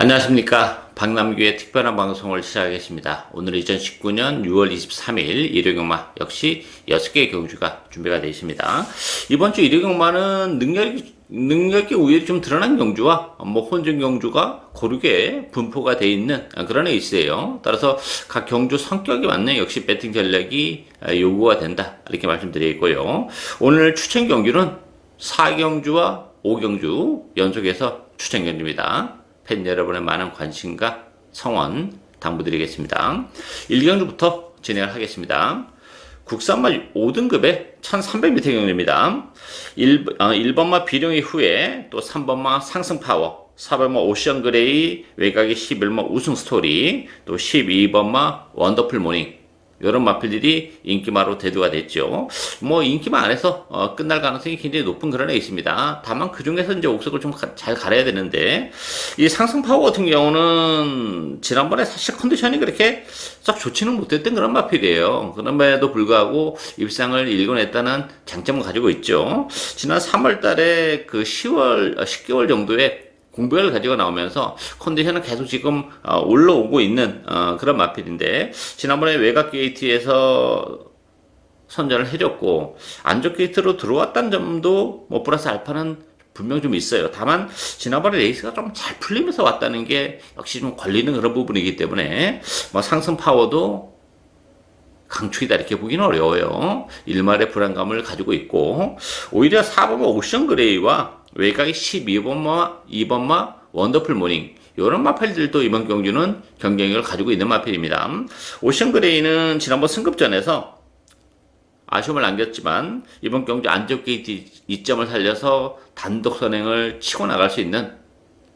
안녕하십니까. 박남규의 특별한 방송을 시작하겠습니다. 오늘 2019년 6월 23일 일요경마 역시 6개의 경주가 준비가 되어 있습니다. 이번 주 일요경마는 능력이 오히려 좀 드러난 경주와 혼전 경주가 고르게 분포가 되어 있는 그런 레이스예요. 따라서 각 경주 성격에 맞는 역시 배팅 전략이 요구가 된다. 이렇게 말씀드리고요. 오늘 추천 경주는 4경주와 5경주 연속해서 추천 경주입니다. 팬 여러분의 많은 관심과 성원 당부드리겠습니다. 1경주부터 진행을 하겠습니다. 국산마 5등급의 1300m 경주입니다. 1번마 비룡 이후에 또 3번마 상승파워, 4번마 오션 그레이, 외곽이 11번마 우승 스토리, 또 12번마 원더풀 모닝, 이런 마필들이 인기마로 대두가 됐죠. 인기마 안에서 끝날 가능성이 굉장히 높은 그런 애 있습니다. 다만 그 중에서 이제 옥석을 좀 잘 가려야 되는데, 이 상승 파워 같은 경우는 지난번에 사실 컨디션이 그렇게 썩 좋지는 못했던 그런 마필이에요. 그럼에도 불구하고 입상을 일궈냈다는 장점을 가지고 있죠. 지난 3월 달에 그 10개월 정도의 공백을 가지고 나오면서 컨디션은 계속 지금 올라오고 있는 그런 마필인데, 지난번에 외곽 게이트에서 선전을 해줬고 안쪽 게이트로 들어왔다는 점도 플러스 알파는 분명 좀 있어요. 다만 지난번에 레이스가 좀 잘 풀리면서 왔다는 게 역시 좀 걸리는 그런 부분이기 때문에 상승 파워도 강추이다 이렇게 보기는 어려워요. 일말의 불안감을 가지고 있고, 오히려 4번마 오션 그레이와 외곽이 12번마 2번마 원더풀 모닝, 이런 마필들도 이번 경주는 경쟁력을 가지고 있는 마필입니다. 오션 그레이는 지난번 승급전에서 아쉬움을 남겼지만 이번 경주 안쪽 게이트 2점을 살려서 단독 선행을 치고 나갈 수 있는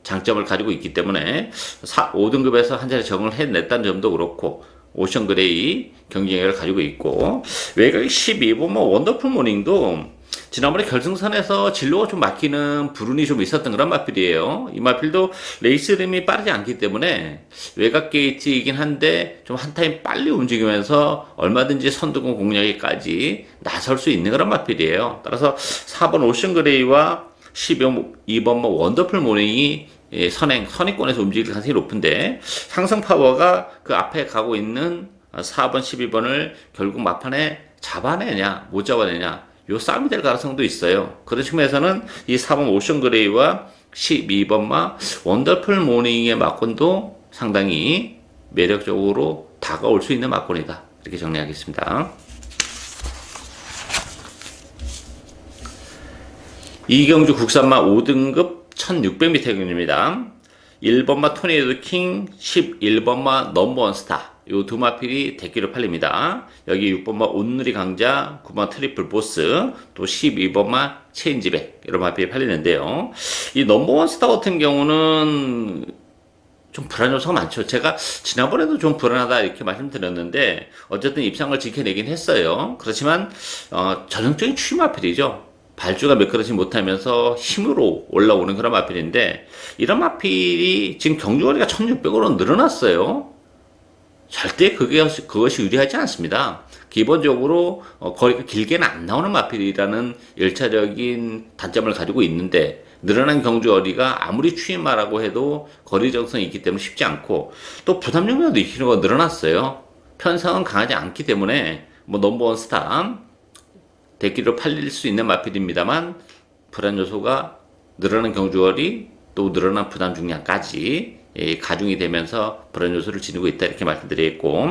장점을 가지고 있기 때문에 5등급에서 한 자리 적응을 해냈다는 점도 그렇고, 오션 그레이 경쟁력을 가지고 있고, 외곽이 12번마 원더풀 모닝도 지난번에 결승선에서 진로가 좀 막히는 불운이 좀 있었던 그런 마필이에요. 이 마필도 레이스 흐름이 빠르지 않기 때문에 외곽 게이트이긴 한데 좀 한 타임 빨리 움직이면서 얼마든지 선두권 공략에까지 나설 수 있는 그런 마필이에요. 따라서 4번 오션 그레이와 12번마 원더풀 모닝이 선행권에서 움직일 가능성이 높은데, 상승 파워가 그 앞에 가고 있는 4번, 12번을 결국 막판에 잡아내냐, 못 잡아내냐, 요 싸움이 될 가능성도 있어요. 그런 측면에서는 이 4번 오션 그레이와 12번마 원더풀 모닝의 막권도 상당히 매력적으로 다가올 수 있는 막권이다. 이렇게 정리하겠습니다. 이경주 국산마 5등급 1600m 경주입니다. 1번마 토네이도 킹, 11번마 넘버원 스타, 요 두 마필이 대기로 팔립니다. 여기 6번마 온누리 강자, 9번 트리플 보스, 또 12번마 체인지백, 이런 마필이 팔리는데요. 이 넘버원 스타 같은 경우는 좀 불안 요소가 많죠. 제가 지난번에도 좀 불안하다 이렇게 말씀드렸는데 어쨌든 입상을 지켜내긴 했어요. 그렇지만 전형적인 추임 마필이죠. 발주가 매끄러지 못하면서 힘으로 올라오는 그런 마필인데, 이런 마필이 지금 경주거리가 1600으로 늘어났어요. 절대 그것이 유리하지 않습니다. 기본적으로 거리가 길게는 안 나오는 마필이라는 1차적인 단점을 가지고 있는데, 늘어난 경주거리가 아무리 추임마라고 해도 거리 적성이 있기 때문에 쉽지 않고, 또 부담력도 익히는 늘어났어요. 편성은 강하지 않기 때문에 넘버원 스타 대기로 팔릴 수 있는 마필입니다만, 불안 요소가 늘어난 경주거리, 또 늘어난 부담 중량까지 가중이 되면서 불안 요소를 지니고 있다 이렇게 말씀드리겠고,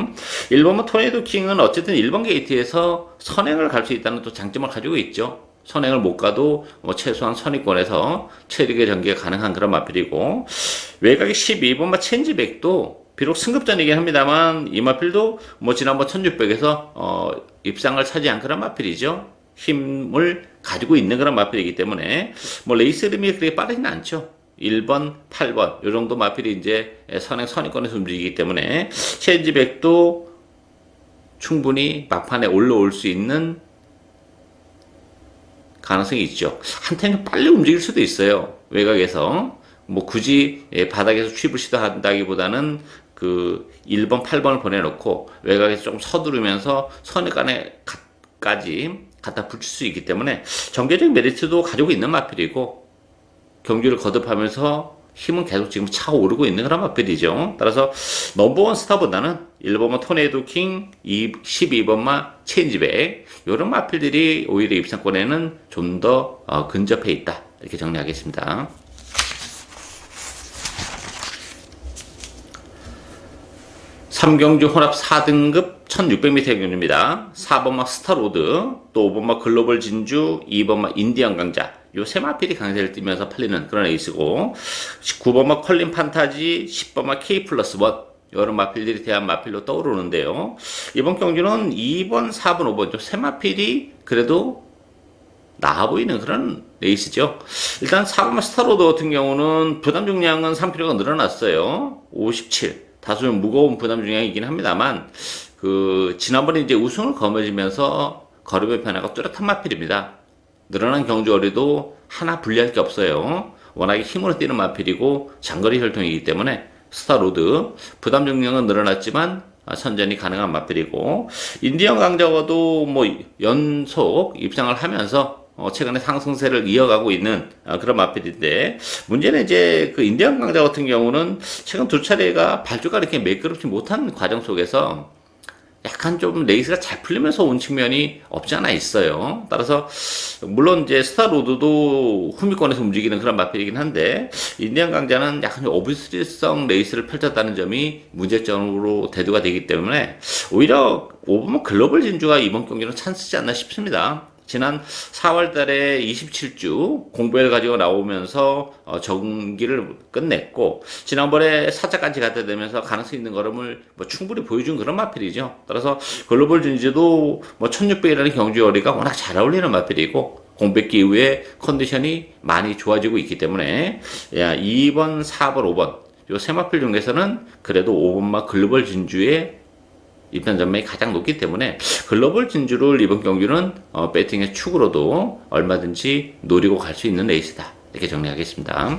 1번은 토네이도 킹은 어쨌든 1번 게이트에서 선행을 갈 수 있다는 또 장점을 가지고 있죠. 선행을 못 가도 최소한 선위권에서 체력의 전개가 가능한 그런 마필이고, 외곽이 12번마 체인지백도 비록 승급전이긴 합니다만 이 마필도 지난번 1600에서 입상을 차지한 그런 마필이죠. 힘을 가지고 있는 그런 마필이기 때문에 레이스 흐름이 그렇게 빠르지는 않죠. 1번, 8번 요 정도 마필이 이제 선위권에서 움직이기 때문에 체인지백도 충분히 막판에 올라올 수 있는 가능성이 있죠. 한타임 빨리 움직일 수도 있어요. 외곽에서 굳이 바닥에서 취입을 시도한다기보다는 그 1번, 8번을 보내놓고 외곽에서 좀 서두르면서 선회간에까지 갖다 붙일 수 있기 때문에 전개적인 메리트도 가지고 있는 마필이고, 경주를 거듭하면서 힘은 계속 지금 차오르고 있는 그런 마필이죠. 따라서 넘버원 스타보다는 1번마 토네이도 킹, 12번마 체인지백 이런 마필들이 오히려 입상권에는 좀 더 근접해 있다. 이렇게 정리하겠습니다. 3경주 혼합 4등급 1600m 경주입니다. 4번마 스타로드, 또 5번마 글로벌 진주, 2번마 인디언 강자. 요 세 마필이 강세를 띠면서 팔리는 그런 에이스고, 9번마 컬린 판타지, 10번마 K 플러스 1. 이런 마필들이 대한 마필로 떠오르는데요. 이번 경주는 2번, 4번, 5번, 세 마필이 그래도 나아 보이는 그런 레이스죠. 일단 4번마 스타로드 같은 경우는 부담 중량은 3kg가 늘어났어요. 57. 다소 좀 무거운 부담 중량이긴 합니다만, 지난번에 이제 우승을 거머쥐면서 걸음의 변화가 뚜렷한 마필입니다. 늘어난 경주거리도 하나 분리할 게 없어요. 워낙에 힘으로 뛰는 마필이고 장거리 혈통이기 때문에 스타로드 부담 중량은 늘어났지만 선전이 가능한 마필이고, 인디언 강자와도 뭐 연속 입상을 하면서 최근에 상승세를 이어가고 있는 그런 마필인데, 문제는 이제 그 인디언 강자 같은 경우는 최근 두 차례가 발주가 이렇게 매끄럽지 못한 과정 속에서 약간 좀 레이스가 잘 풀리면서 온 측면이 없지 않아 있어요. 따라서 물론 이제 스타로드도 후미권에서 움직이는 그런 마필이긴 한데, 인디언 강자는 약간 오브스리성 레이스를 펼쳤다는 점이 문제점으로 대두가 되기 때문에 오히려 5번 글로벌 진주가 이번 경기는 찬스지 않나 싶습니다. 지난 4월 달에 27주 공부를 가지고 나오면서 정기를 끝냈고, 지난번에 사자까지 갖다 대면서 가능성 있는 걸음을 뭐 충분히 보여준 그런 마필이죠. 따라서 글로벌 진지도 뭐 1600이라는 경주거리가 워낙 잘 어울리는 마필이고, 공백기 이후에 컨디션이 많이 좋아지고 있기 때문에 2번, 4번, 5번 요 세 마필 중에서는 그래도 5번마 글로벌 진주의 입단 전망이 가장 높기 때문에 글로벌 진주를 이번 경기는 배팅의 축으로도 얼마든지 노리고 갈 수 있는 레이스다. 이렇게 정리하겠습니다.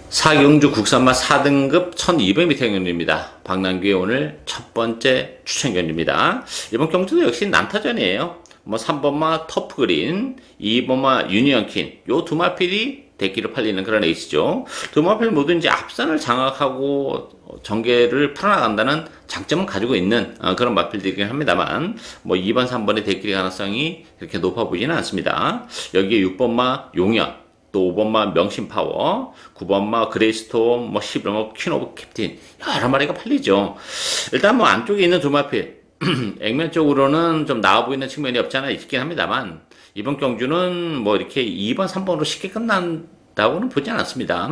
사경주 국산마 4등급 1200m 경주입니다. 박남규의 오늘 첫 번째 추천 경주입니다. 이번 경주도 역시 난타전이에요. 뭐 3번마 터프그린, 2번마 유니언킨, 요 두 마필이 대기로 팔리는 그런 에이스죠. 두 마필 모두 이제 앞선을 장악하고 전개를 풀어나간다는 장점은 가지고 있는 그런 마필들이긴 합니다만, 뭐 2번, 3번의 대기 가능성이 그렇게 높아 보이지는 않습니다. 여기에 6번마 용연, 또 5번마 명심파워, 9번마 그레이스톰, 뭐 11번마 퀸 오브 캡틴, 여러 마리가 팔리죠. 일단 뭐 안쪽에 있는 두 마필 액면적으로는 좀 나아 보이는 측면이 없지 않아 있긴 합니다만, 이번 경주는 뭐 이렇게 2번, 3번으로 쉽게 끝난다고는 보지 않았습니다.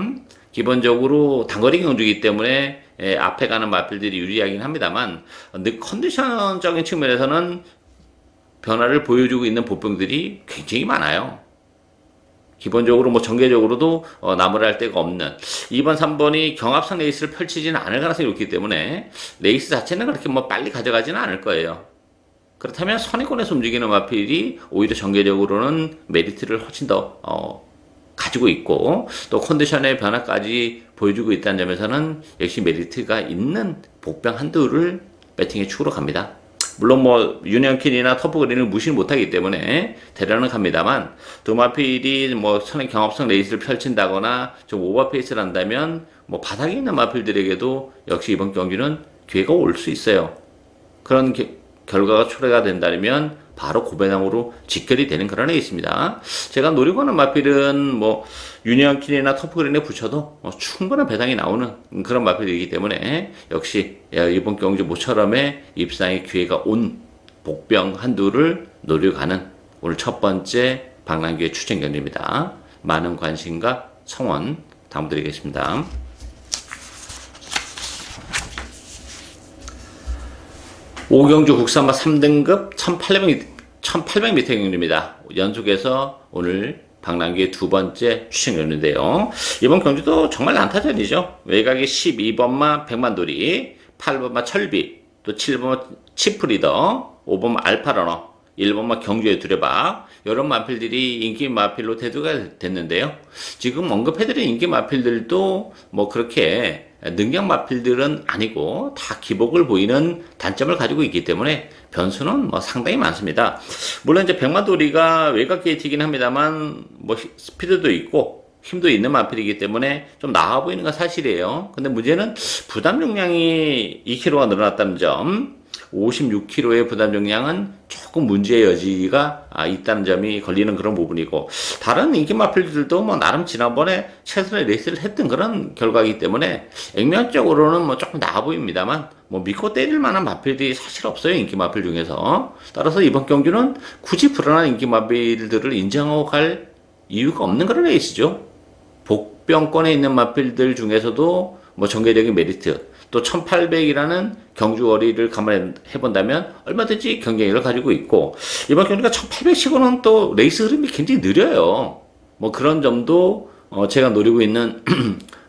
기본적으로 단거리 경주이기 때문에 앞에 가는 마필들이 유리하긴 합니다만, 컨디션적인 측면에서는 변화를 보여주고 있는 보병들이 굉장히 많아요. 기본적으로 뭐 전개적으로도 나무랄 데가 없는 2번, 3번이 경합상 레이스를 펼치지는 않을 가능성이 높기 때문에 레이스 자체는 그렇게 뭐 빨리 가져가지는 않을 거예요. 그렇다면 선의권에서 움직이는 마필이 오히려 전개적으로는 메리트를 훨씬 더 가지고 있고, 또 컨디션의 변화까지 보여주고 있다는 점에서는 역시 메리트가 있는 복병 한두를 배팅의 축으로 갑니다. 물론 뭐 유니언킨이나 터프그린을 무시를 못하기 때문에 대련은 갑니다만, 두 마필이 뭐 선의 경합성 레이스를 펼친다거나 좀 오버페이스를 한다면 뭐 바닥에 있는 마필들에게도 역시 이번 경기는 기회가 올 수 있어요. 그런 결과가 초래가 된다면 바로 고배당으로 직결이 되는 그런 애 있습니다. 제가 노리고 하는 마필은 뭐 유니언킨이나 터프그린에 붙여도 충분한 배당이 나오는 그런 마필이기 때문에 역시 이번 경주 모처럼의 입상의 기회가 온 복병 한두를 노리고 가는 오늘 첫 번째 박남규의 추천 경주입니다. 많은 관심과 성원 당부드리겠습니다. 5경주 국산마 3등급 1800m 경주입니다. 연속해서 오늘 박남규의 두 번째 추천 경주인데요. 이번 경주도 정말 난타전이죠. 외곽에 12번마 백만돌이, 8번마 철비, 또 7번마 치프리더, 5번마 알파러너, 1번마 경주의 두레박, 이런 마필들이 인기 마필로 대두가 됐는데요. 지금 언급해드린 인기 마필들도 뭐 그렇게 능력 마필들은 아니고 다 기복을 보이는 단점을 가지고 있기 때문에 변수는 뭐 상당히 많습니다. 물론 이제 백마도리가 외곽 게이트이긴 합니다만 뭐 스피드도 있고 힘도 있는 마필이기 때문에 좀 나아 보이는 건 사실이에요. 근데 문제는 부담 용량이 2kg가 늘어났다는 점, 56kg의 부담 용량은 조금 문제의 여지가 있다는 점이 걸리는 그런 부분이고, 다른 인기 마필들도 뭐 나름 지난번에 최선의 레이스를 했던 그런 결과이기 때문에 액면적으로는 뭐 조금 나아 보입니다만 뭐 믿고 때릴 만한 마필들이 사실 없어요, 인기 마필 중에서. 따라서 이번 경주는 굳이 불안한 인기 마필들을 인정하고 갈 이유가 없는 그런 레이스죠. 복병권에 있는 마필들 중에서도 뭐 전개적인 메리트, 또 1800이라는 경주거리를 감안해 본다면 얼마든지 경쟁력을 가지고 있고, 이번 경주가 1800치고는 또 레이스 흐름이 굉장히 느려요. 뭐 그런 점도 제가 노리고 있는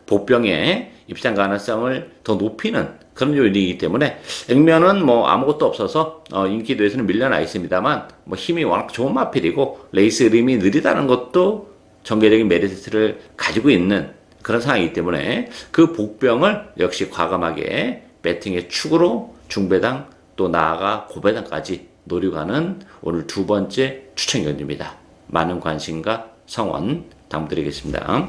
복병의 입상 가능성을 더 높이는 그런 요인이기 때문에, 액면은 뭐 아무것도 없어서 인기도에서는 밀려나 있습니다만 뭐 힘이 워낙 좋은 마필이고 레이스 흐름이 느리다는 것도 전개적인 메리트를 가지고 있는 그런 상황이기 때문에 그 복병을 역시 과감하게 배팅의 축으로 중배당 또 나아가 고배당까지 노리고 가는 오늘 두 번째 추천 경주입니다. 많은 관심과 성원 당부드리겠습니다.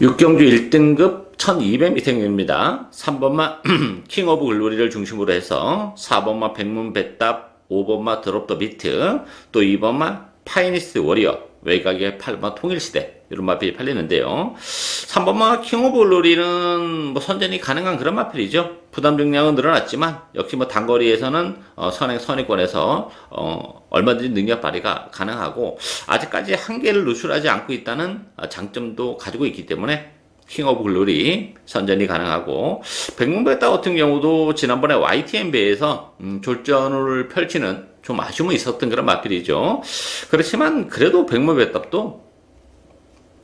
6경주 1등급 1200m 경주입니다. 3번마 킹 오브 글로리를 중심으로 해서 4번마 백문배답, 5번마 드롭 더 비트, 또 2번마 파이니스트 워리어, 외곽의 8번 통일시대, 이런 마필이 팔리는데요. 3번마 킹 오브 글로리는 뭐 선전이 가능한 그런 마필이죠. 부담 중량은 늘어났지만 역시 뭐 단거리에서는 선행권에서 얼마든지 능력 발휘가 가능하고 아직까지 한계를 누출하지 않고 있다는 장점도 가지고 있기 때문에 킹 오브 글로리 선전이 가능하고, 백문배답 같은 경우도 지난번에 YTN배에서 졸전을 펼치는 좀 아쉬움이 있었던 그런 마필이죠. 그렇지만 그래도 백문배답도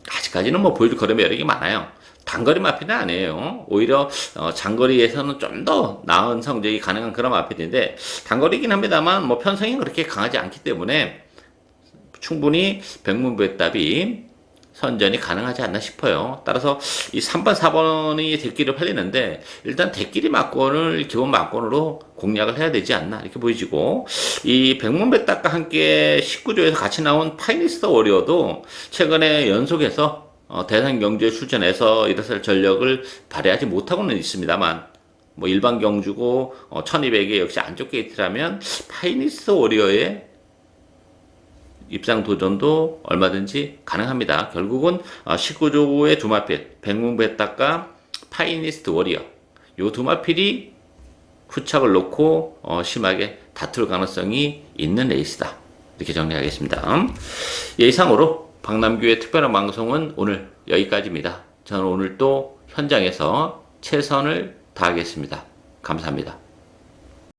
아직까지는 뭐 보여줄 거리 매력이 많아요. 단거리 마필은 아니에요. 오히려 장거리에서는 좀 더 나은 성적이 가능한 그런 마필인데, 단거리긴 합니다만 뭐 편성이 그렇게 강하지 않기 때문에 충분히 백문배답이 선전이 가능하지 않나 싶어요. 따라서 이 3번, 4번이 대끼를 팔리는데 일단 대끼리 막권을 기본 막권으로 공략을 해야 되지 않나 이렇게 보이지고, 이 백문배답과 함께 19조에서 같이 나온 파이니스트 워리어도 최근에 연속해서 대상 경주에 출전해서 이래서 전력을 발휘하지 못하고는 있습니다만, 뭐 일반 경주고 1200에 역시 안쪽 게이트라면 파이니스트 워리어의 입상 도전도 얼마든지 가능합니다. 결국은 19조의 두 마필, 백문배답과 파이니스트 워리어, 요 두 마필이 후착을 놓고 심하게 다툴 가능성이 있는 레이스다, 이렇게 정리하겠습니다. 이상으로 박남규의 특별한 방송은 오늘 여기까지입니다. 저는 오늘 또 현장에서 최선을 다하겠습니다. 감사합니다.